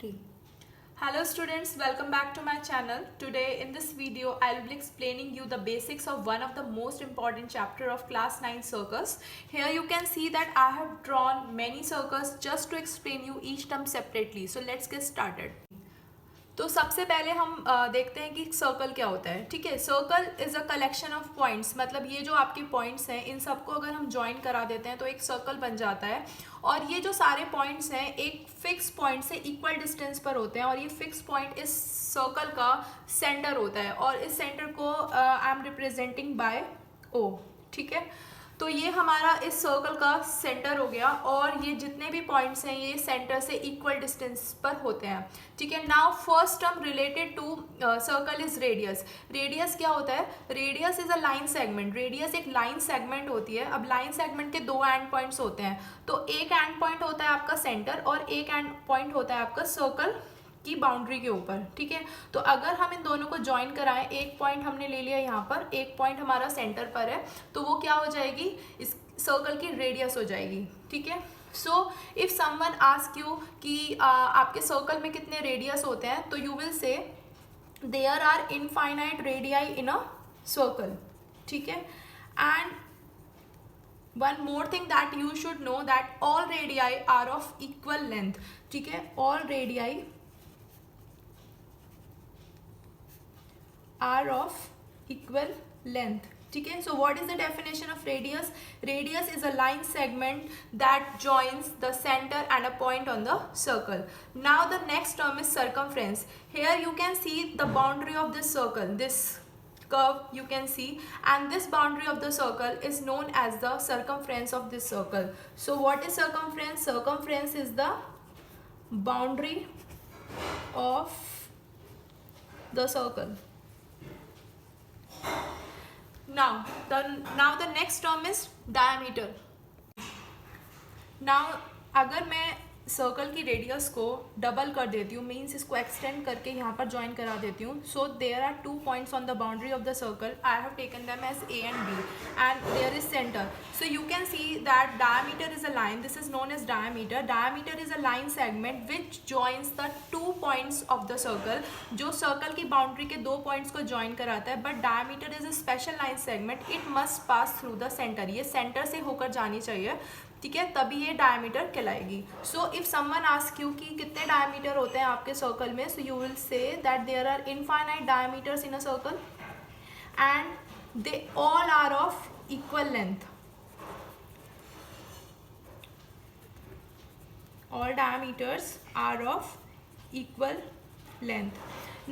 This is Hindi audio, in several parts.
Three. Hello students, welcome back to my channel. Today in this video I will be explaining you the basics of one of the most important chapter of class 9 circus. Here you can see that I have drawn many circles just to explain you each term separately. So let's get started. तो सबसे पहले हम देखते हैं कि सर्कल क्या होता है. ठीक है, circle is a collection of points. मतलब ये जो आपके पॉइंट्स हैं इन सबको अगर हम ज्वाइन करा देते हैं तो एक सर्कल बन जाता है. और ये जो सारे पॉइंट्स हैं एक फिक्स पॉइंट से इक्वल डिस्टेंस पर होते हैं और ये फिक्स पॉइंट इस सर्कल का सेंटर होता है और इस सेंटर को आई एम रिप्रेजेंटिंग बाय ओ. ठीक है, तो ये हमारा इस सर्कल का सेंटर हो गया और ये जितने भी पॉइंट्स हैं ये सेंटर से इक्वल डिस्टेंस पर होते हैं. ठीक है, now first term related to circle is radius. Radius क्या होता है? Radius is a line segment. Radius एक लाइन सेगमेंट होती है. अब लाइन सेगमेंट के दो एंड पॉइंट्स होते हैं. तो एक एंड पॉइंट होता है आपका सेंटर और एक एंड पॉइंट होता है आपका सर्कल की बाउंड्री के ऊपर. ठीक है, तो अगर हम इन दोनों को ज्वाइन कराएं, एक पॉइंट हमने ले लिया यहाँ पर, एक पॉइंट हमारा सेंटर पर है, तो वो क्या हो जाएगी? इस सर्कल की रेडियस हो जाएगी. ठीक है, so if someone ask you कि आपके सर्कल में कितने रेडियस होते हैं, तो you will say there are infinite radii in a circle. ठीक है, and one more thing that you should know that all radii are of equal length. ठीक है, all radii are of equal length. ठीक है, so what is the definition of radius? Radius is a line segment that joins the center and a point on the circle. Now the next term is circumference. Here you can see the boundary of this circle, this curve you can see, and this boundary of the circle is known as the circumference of this circle. So what is circumference? Circumference is the boundary of the circle. Now the next term is diameter. Now अगर मैं सर्कल की रेडियस को डबल कर देती हूँ, मीन्स इसको एक्सटेंड करके यहाँ पर ज्वाइन करा देती हूँ. So there are two points on the boundary of the circle. I have taken them as A and B and there is centre. So you can see that diameter is a line. This is known as diameter. Diameter is a line segment which joins the two points of the circle. जो सर्कल की बाउंड्री के दो पॉइंट्स को ज्वाइन कराता है. But diameter is a special line segment. It must pass through the centre. ये सेंटर से होकर जानी चाहिए. ठीक है, तभी ये डायमीटर कहलाएगी. So if someone ask you कि कितने डायमीटर होते हैं आपके सर्कल में, so you will say that there are infinite diameters in a circle and they all are of equal length. All diameters are of equal length.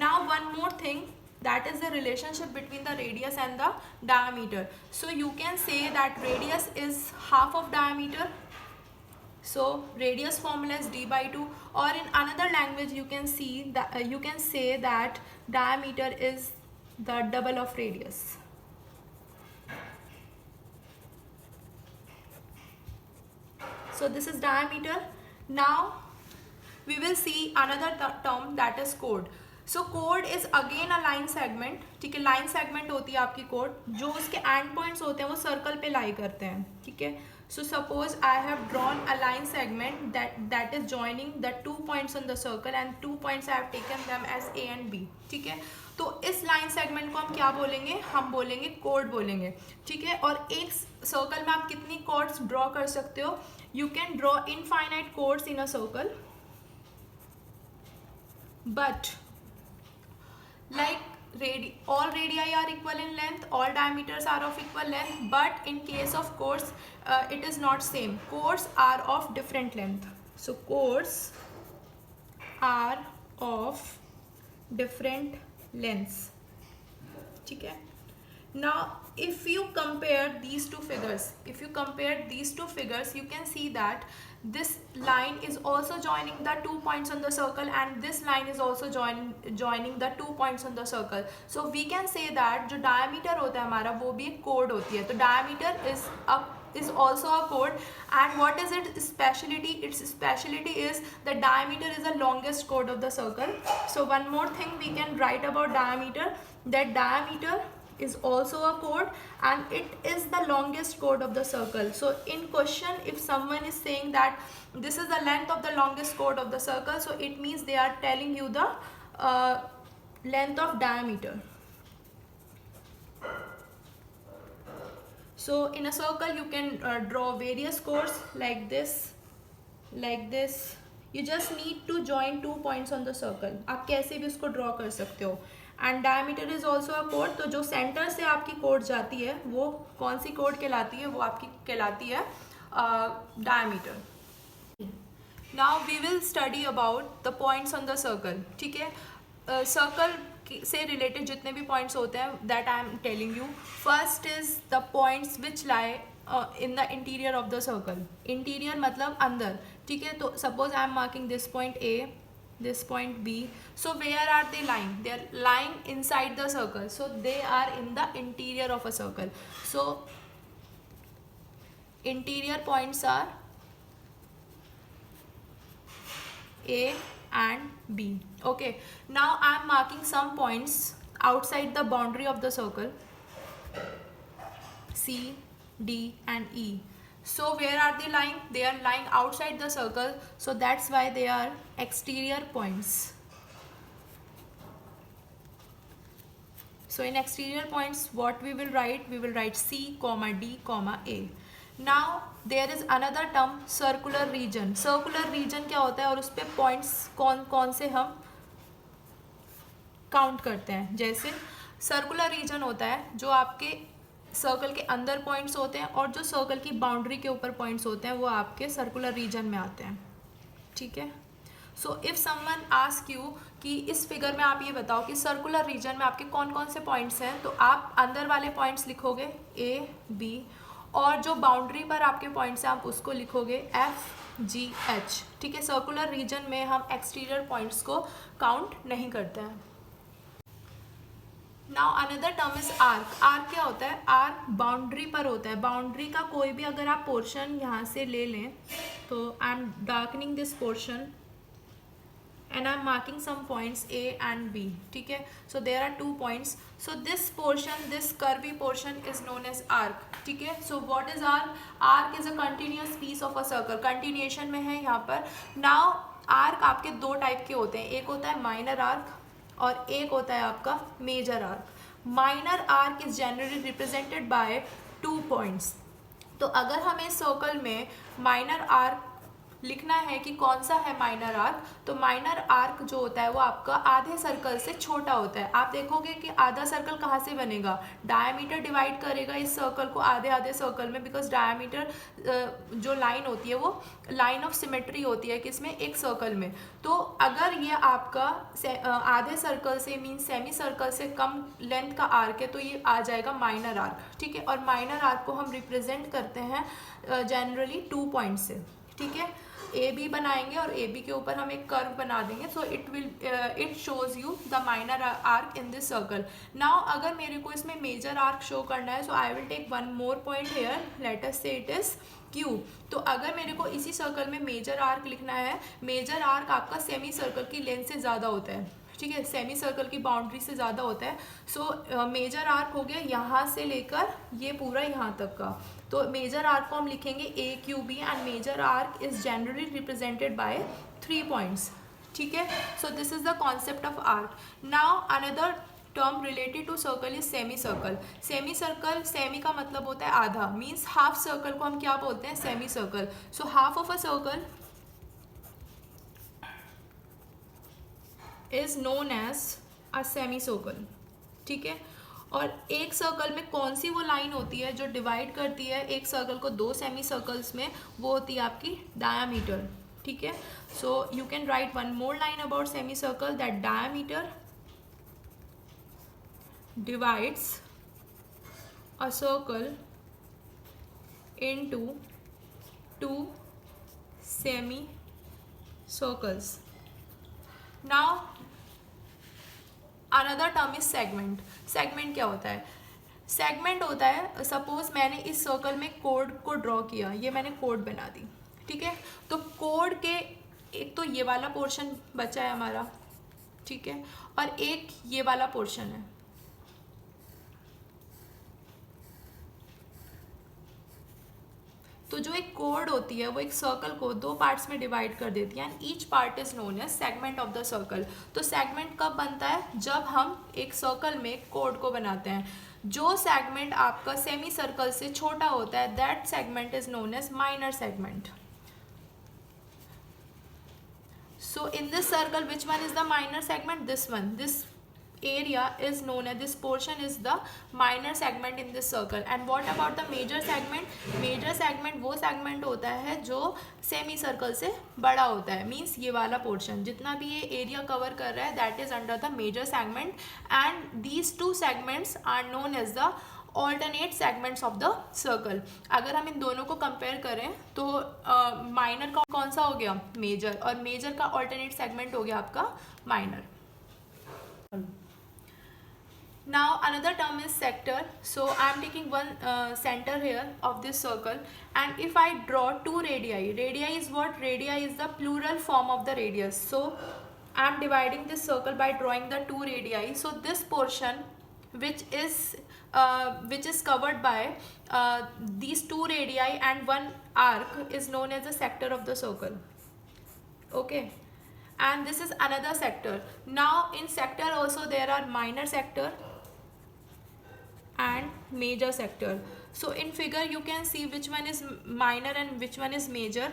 Now one more thing, that is the relationship between the radius and the diameter. So you can say that radius is half of diameter. So radius formula is d by 2, or in another language you can see that you can say that diameter is the double of radius. So this is diameter. Now we will see another term, that is chord. So chord is again a line segment. ठीक है, लाइन सेगमेंट होती है आपकी chord. जो उसके एंड पॉइंट्स होते हैं वो सर्कल पे लाई करते हैं. ठीक है, so suppose I have drawn a line segment that is joining the 2 points on the circle and 2 points I have taken them as A and B. ठीक है, तो इस लाइन सेगमेंट को हम क्या बोलेंगे? हम बोलेंगे chord बोलेंगे. ठीक है, और एक सर्कल में आप कितनी chords ड्रॉ कर सकते हो? You can draw infinite chords in a circle, but like all radii are equal in length, all diameters are of equal length, but in case of chords it is not same. Chords are of different length. So chords are of different lengths. ठीक है, now if you compare these two figures, you can see that this line is also joining the 2 points on the circle and this line is also joining the 2 points on the circle. So we can say that जो diameter होता है हमारा वो भी एक chord होती है. तो diameter is also a chord. And what is its speciality? Its speciality is the diameter is the longest chord of the circle. So one more thing we can write about diameter, that diameter is also a chord and it is the longest chord of the circle. So in question, if someone is saying that this is the length of the longest chord of the circle, so it means they are telling you the length of diameter. So in a circle you can draw various chords like this, like this. You just need to join 2 points on the circle. आप कैसे भी उसको draw कर सकते हो. And diameter is also a chord. तो जो center से आपकी chord जाती है वो कौन सी chord कहलाती है? वो आपकी कहलाती है diameter. Now we will study about the points on the circle. ठीक है, circle से रिलेटेड जितने भी पॉइंट्स होते हैं that I am telling you. First is the points which lie in the interior of the circle. Interior मतलब अंदर. ठीक है, तो suppose I am marking this point A, this point B. So where are they lying? They are lying inside the circle. So they are in the interior of a circle. So interior points are A and B. Okay, now I am marking some points outside the boundary of the circle, C, D and E. So where are they lying? They are lying outside the circle, so that's why they are exterior points. So in exterior points, what we will write? We will write C, D, A. Now there is another term, circular region. Circular region क्या होता है और उस पे points कौन कौन से हम काउंट करते हैं? जैसे सर्कुलर रीजन होता है जो आपके सर्कल के अंदर पॉइंट्स होते हैं और जो सर्कल की बाउंड्री के ऊपर पॉइंट्स होते हैं वो आपके सर्कुलर रीजन में आते हैं. ठीक है, so if someone ask you कि इस फिगर में आप ये बताओ कि सर्कुलर रीजन में आपके कौन कौन से पॉइंट्स हैं, तो आप अंदर वाले पॉइंट्स लिखोगे ए, बी, और जो बाउंड्री पर आपके पॉइंट्स हैं आप उसको लिखोगे एफ, जी, एच. ठीक है, सर्कुलर रीजन में हम एक्सटीरियर पॉइंट्स को काउंट नहीं करते हैं. Now another term is arc. Arc क्या होता है? आर्क बाउंड्री पर होता है. बाउंड्री का कोई भी अगर आप पोर्शन यहाँ से ले लें, तो I am darkening this portion and I am marking some points A and B. ठीक है, so there are 2 points. So this portion, this curvy portion is known as arc. ठीक है, so what is arc? Arc is a continuous piece of a circle. Continuation में है यहाँ पर. Now arc आपके 2 टाइप के होते हैं. एक होता है minor arc और एक होता है आपका major arc. Minor arc is generally represented by 2 points. तो अगर हमें सर्कल में माइनर आर्क लिखना है कि कौन सा है माइनर आर्क, तो माइनर आर्क जो होता है वो आपका आधे सर्कल से छोटा होता है. आप देखोगे कि आधा सर्कल कहाँ से बनेगा? डायमीटर डिवाइड करेगा इस सर्कल को आधे आधे सर्कल में, बिकॉज डायमीटर जो लाइन होती है वो लाइन ऑफ सिमेट्री होती है किसमें? एक सर्कल में. तो अगर ये आपका आधे सर्कल से मीन सेमी सर्कल से कम लेंथ का आर्क है तो ये आ जाएगा माइनर आर्क. ठीक है, और माइनर आर्क को हम रिप्रेजेंट करते हैं जनरली 2 पॉइंट से. ठीक है, ए बी बनाएंगे और ए बी के ऊपर हम एक कर्व बना देंगे. So it shows you the minor arc in this circle. Now अगर मेरे को इसमें मेजर आर्क शो करना है, so I will take one more point here, let us say it is Q. तो अगर मेरे को इसी सर्कल में मेजर आर्क लिखना है, मेजर आर्क आपका सेमी सर्कल की लेंथ से ज़्यादा होता है. ठीक है, सेमी सर्कल की बाउंड्री से ज़्यादा होता है. सो मेजर आर्क हो गया यहाँ से लेकर ये पूरा यहाँ तक का. तो मेजर आर्क को हम लिखेंगे A Q B and major arc is generally represented by 3 points. ठीक है, so this is the concept of arc. Now another term related to circle is semi circle. Semi circle, semi का मतलब होता है आधा, मीन्स हाफ सर्कल को हम क्या बोलते हैं? Semi circle. So half of a circle is known as a semi circle. ठीक है, और एक सर्कल में कौन सी वो लाइन होती है जो डिवाइड करती है एक सर्कल को 2 सेमी सर्कल्स में? वो होती है आपकी डायामीटर. ठीक है, so you can write one more line about semi circle, that diameter divides a circle into 2 semi circles. Now another term is segment. Segment क्या होता है? सेगमेंट होता है, सपोज मैंने इस सर्कल में कोड को ड्रॉ किया, ये मैंने कोड बना दी. ठीक है, तो कोड के एक तो ये वाला पोर्शन बचा है हमारा. ठीक है, और एक ये वाला पोर्शन है. तो जो एक कोड होती है वो एक सर्कल को दो पार्ट्स में डिवाइड कर देती है, and each part is known as segment of the circle. तो सेगमेंट कब बनता है? जब हम एक सर्कल में कोड को बनाते हैं। जो सेगमेंट आपका सेमी सर्कल से छोटा होता है, that segment is known as minor segment. So in this circle, which one is the minor segment? This one. This area is known as, this portion is the minor segment in this circle. And what about the major segment? Major segment वो segment होता है जो semi circle से बड़ा होता है, means ये वाला portion जितना भी ये area cover कर रहा है, that is under the major segment, and these two segments are known as the alternate segments of the circle. अगर हम इन दोनों को कंपेयर करें तो माइनर का कौन सा हो गया? मेजर, और मेजर का ऑल्टरनेट सेगमेंट हो गया आपका minor. Now another term is sector. So I am taking one centre here of this circle, and if I draw two radii, radii is what? Radii is the plural form of the radius. So I am dividing this circle by drawing the two radii. So this portion which is covered by these two radii and one arc is known as the sector of the circle. Okay, and this is another sector. Now in sector also there are minor sector and major sector. So in figure you can see which one is minor and which one is major.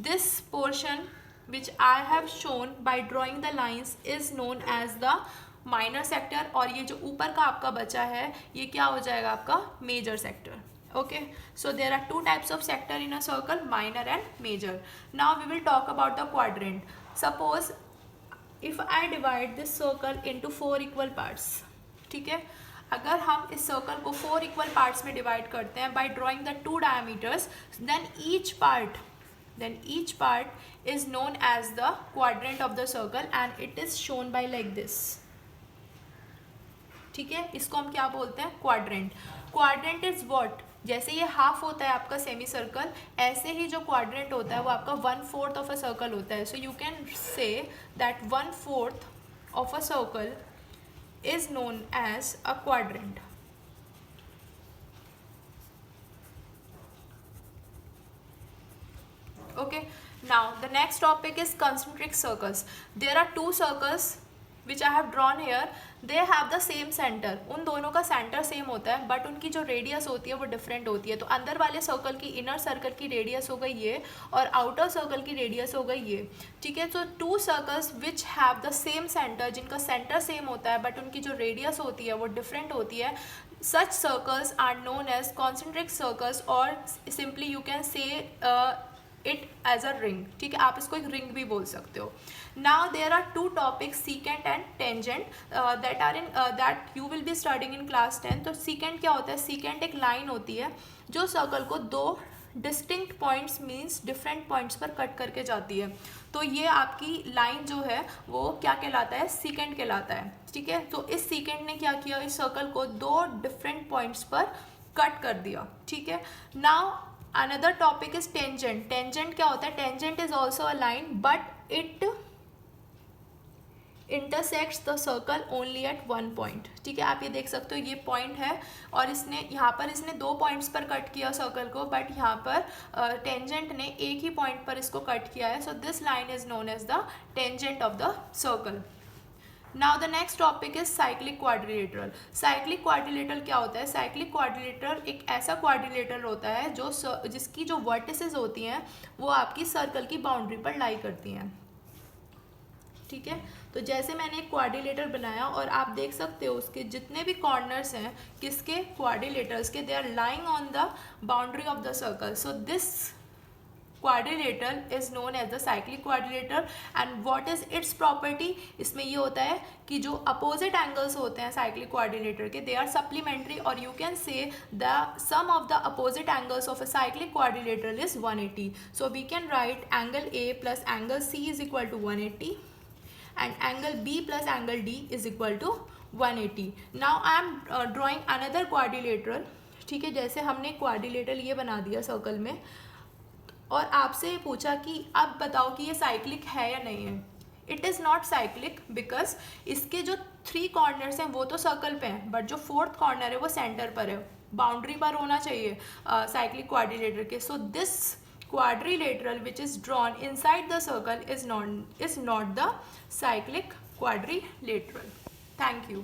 This portion which I have shown by drawing the lines is known as the minor sector, और ये जो ऊपर का आपका बचा है ये क्या हो जाएगा? आपका major sector. Okay, so there are two types of sector in a circle, minor and major. Now we will talk about the quadrant. Suppose if I divide this circle into 4 equal parts, ठीक है, अगर हम इस सर्कल को 4 इक्वल पार्ट्स में डिवाइड करते हैं by drawing the two diameters, then each part is known as the quadrant of the circle and it is shown by like this. ठीक है, इसको हम क्या बोलते हैं? क्वाड्रेंट। Quadrant is what? जैसे ये हाफ होता है आपका सेमी सर्कल, ऐसे ही जो क्वाड्रेंट होता है वो आपका 1/4 ऑफ अ सर्कल होता है। So you can say that 1/4 of a circle is known as a quadrant. Okay, now the next topic is concentric circles. There are two circles which I have drawn here. They have the same center. उन दोनों का सेंटर सेम होता है, बट उनकी जो रेडियस होती है वो डिफरेंट होती है। तो अंदर वाले सर्कल की, इनर सर्कल की रेडियस हो गई ये, और आउटर सर्कल की रेडियस हो गई ये। ठीक है, तो to circles which have the same centre, जिनका सेंटर सेम होता है बट उनकी जो रेडियस होती है वो डिफरेंट होती है, such circles are known as concentric circles, or simply you can say it as a ring. ठीक है, आप इसको एक रिंग भी बोल सकते हो। Now there are two topics, secant and tangent, that you will be studying in class 10। तो सीकेंट क्या होता है? सीकेंट एक लाइन होती है जो सर्कल को दो distinct points, means different points पर कट करके जाती है। तो ये आपकी लाइन जो है वो क्या कहलाता है? सीकेंट कहलाता है। ठीक है, तो इस सीकेंट ने क्या किया? इस सर्कल को दो डिफरेंट पॉइंट्स पर कट कर दिया। ठीक है, now another topic is tangent. Tangent क्या होता है? Tangent is also a line but it intersects the circle only at one point. ठीक है, आप ये देख सकते हो, ये पॉइंट है और इसने यहाँ पर इसने दो पॉइंट्स पर कट किया सर्कल को, बट यहाँ पर टेंजेंट ने एक ही पॉइंट पर इसको कट किया है। So this line is known as the tangent of the circle. Now the next topic is cyclic quadrilateral. Cyclic quadrilateral क्या होता है? साइक्लिक क्वाड्रिलेटरल एक ऐसा क्वाड्रिलेटरल होता है जो जिसकी जो वर्टिसेस होती हैं वो आपकी सर्कल की बाउंड्री पर लाई करती हैं। ठीक है, तो जैसे मैंने एक क्वाड्रिलेटर बनाया और आप देख सकते हो उसके जितने भी कॉर्नर्स हैं किसके? क्वाड्रिलेटर्स के, they are lying on the boundary of the circle. So this quadrilateral is known as the cyclic quadrilateral, and what is its property? इसमें ये होता है कि जो opposite angles होते हैं cyclic quadrilateral के, they are supplementary, or you can say the sum of the opposite angles of a cyclic quadrilateral is 180. So we can write angle A plus angle C is equal to 180 and angle B plus angle D is equal to 180. Now I am drawing another quadrilateral. ठीक है, जैसे हमने quadrilateral ये बना दिया सर्कल में और आपसे पूछा कि अब बताओ कि ये साइक्लिक है या नहीं है। It is not cyclic because इसके जो 3 कॉर्नर्स हैं वो तो सर्कल पे हैं, बट जो 4th कॉर्नर है वो सेंटर पर है। बाउंड्री पर होना चाहिए साइक्लिक क्वाड्रिलेटरल के. सो this quadrilateral which is drawn inside the circle is not the cyclic quadrilateral. Thank you.